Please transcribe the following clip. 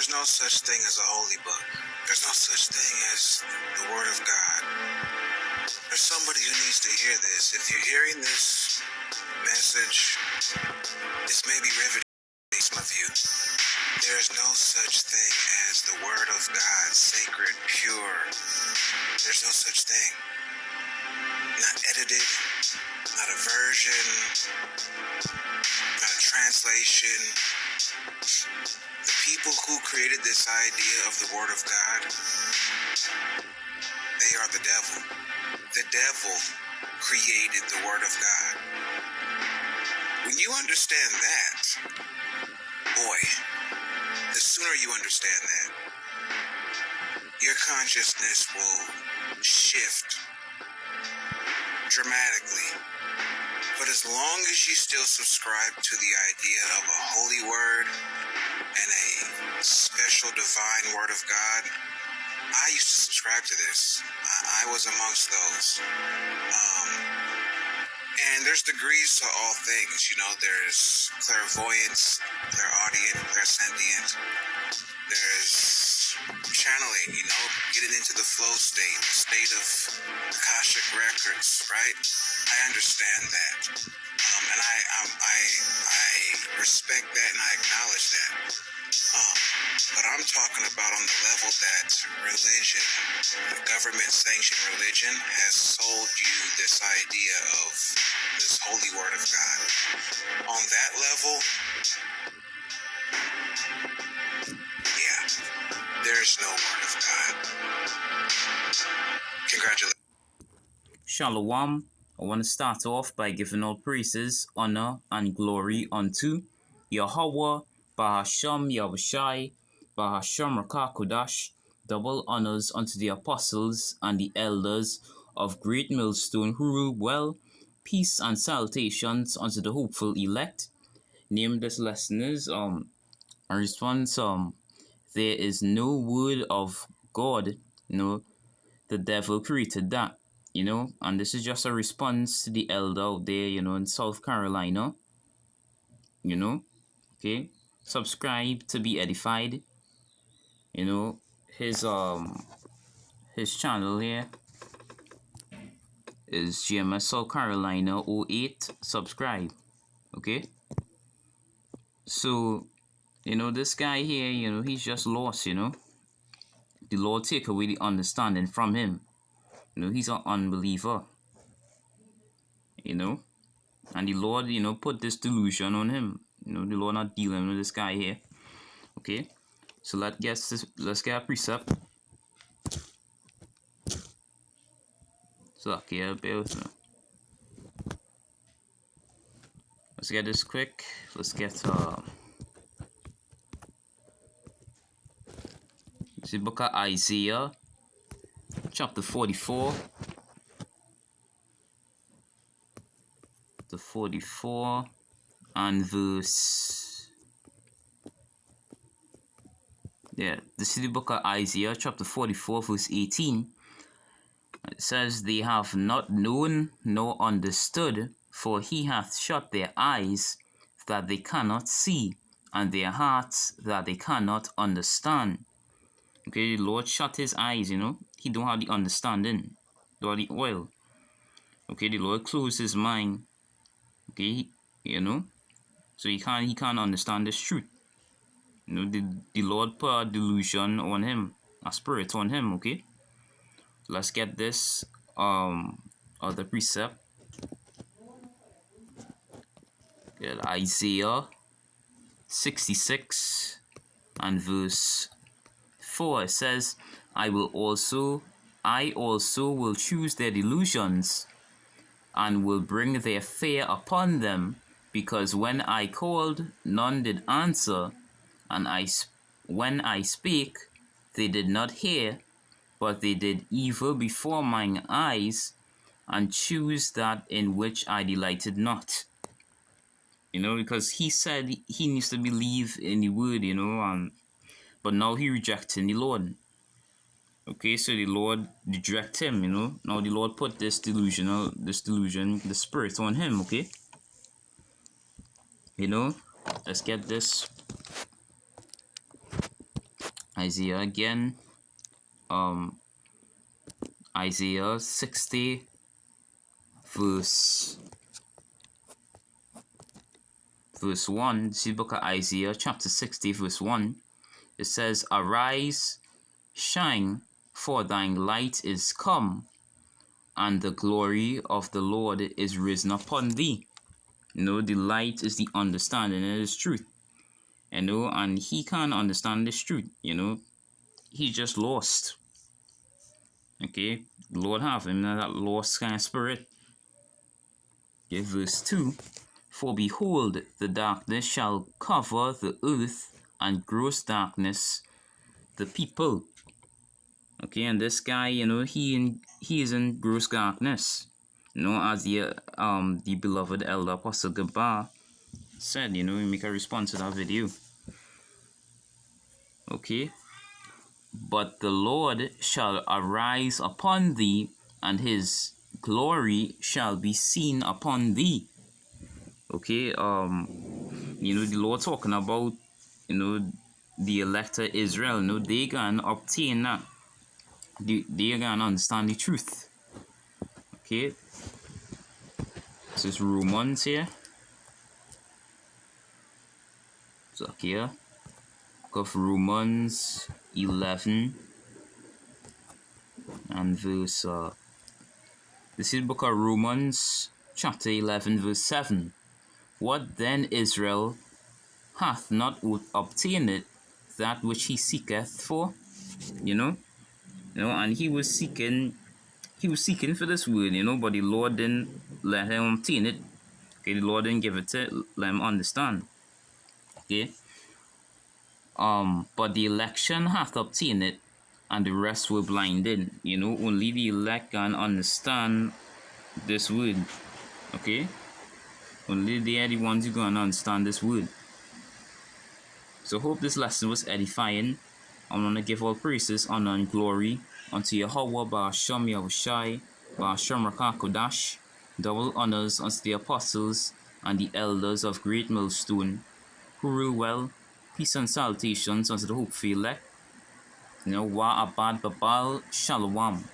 There's no such thing as a holy book. There's no such thing as the Word of God. There's somebody who needs to hear this. If you're hearing this message, this may be riveting to some of you. There's no such thing as the Word of God, sacred, pure. There's no such thing. Not edited, not a version, not a translation. The people who created this idea of the Word of God, they are the devil. The devil created the Word of God. When you understand that, boy, the sooner you understand that, your consciousness will shift dramatically. But as long as you still subscribe to the idea of a holy word and a special divine word of God, I used to subscribe to this. I was amongst those. And there's degrees to all things. You know, there's clairvoyance, clairaudient, clairsentient. There's channeling, you know, getting into the flow state, the state of Akashic records, right? I understand that. And I respect that and I acknowledge that. But I'm talking about on the level that religion, the government-sanctioned religion, has sold you this idea of this holy word of God. On that level, yeah, there's no word of God. Congratulations. Shalom. I want to start off by giving all praises, honor, and glory unto Yahweh, Bahasham Yahushai, Bahasham Rakakodash, double honors unto the apostles and the elders of Great Millstone who rule well, peace and salutations unto the hopeful elect. Name this listeners, a response, there is no word of God, the devil created that. And this is just a response to the elder out there, in South Carolina, okay? Subscribe to be edified, his channel here is GMS South Carolina 08, subscribe, okay? So, this guy here, he's just lost, the Lord take away the understanding from him. He's an unbeliever, and the Lord, put this delusion on him. The Lord not dealing with this guy here. Okay, so let's get a precept. So okay, bear with me. Let's get this quick. Let's get the book of Isaiah, chapter 44. The 44 and verse, this is the book of Isaiah chapter 44 verse 18. It says, they have not known nor understood, for he hath shut their eyes that they cannot see, and their hearts that they cannot understand. Okay, the Lord shut his eyes, he don't have the understanding, don't have the oil. Okay, the Lord closed his mind. Okay, so he can't understand this truth. The Lord put a delusion on him, a spirit on him. Okay, let's get this other precept. Get Isaiah 66 and verse 4. It says, I also will choose their delusions, and will bring their fear upon them, because when I called, none did answer, and when I spake, they did not hear, but they did evil before mine eyes, and choose that in which I delighted not. Because he said he needs to believe in the word, but now he rejecting the Lord. Okay, so the Lord reject him, Now the Lord put this delusion, the spirit on him, okay? Let's get this. Isaiah again. Isaiah 60 verse 1. See the book of Isaiah chapter 60 verse 1. It says, "Arise, shine, for thine light is come, and the glory of the Lord is risen upon thee." The light is the understanding, it is truth. And he can't understand this truth. He's just lost. Okay, the Lord have him that lost kind of spirit. Okay, verse 2. "For behold, the darkness shall cover the earth, and gross darkness the people." Okay, and this guy, he is in gross darkness. As the beloved elder Apostle Gabar said, he make a response to that video. Okay. "But the Lord shall arise upon thee, and his glory shall be seen upon thee." Okay, the Lord talking about, the elected Israel, they can obtain that. They can understand the truth. Okay, this is Romans here. So here, book of Romans 11 and verse, this is book of Romans chapter 11 verse 7. "What then Israel hath not obtained that which he seeketh for?" And he was seeking for this word, but the Lord didn't let him obtain it. Okay, the Lord didn't give it to let him understand. Okay. But the election hath obtained it, and the rest were blinded. Only the elect can understand this word. Okay? Only they are the ones who can understand this word. So hope this lesson was edifying. I'm going to give all praises, honor, and glory unto Yahweh Ba'ashem Yahushai Ba'ashem Rakakodash. Double honors unto the apostles and the elders of Great Millstone, who rule well. Peace and salutations unto the hopeful elect. Wa Abad Babal Shalom.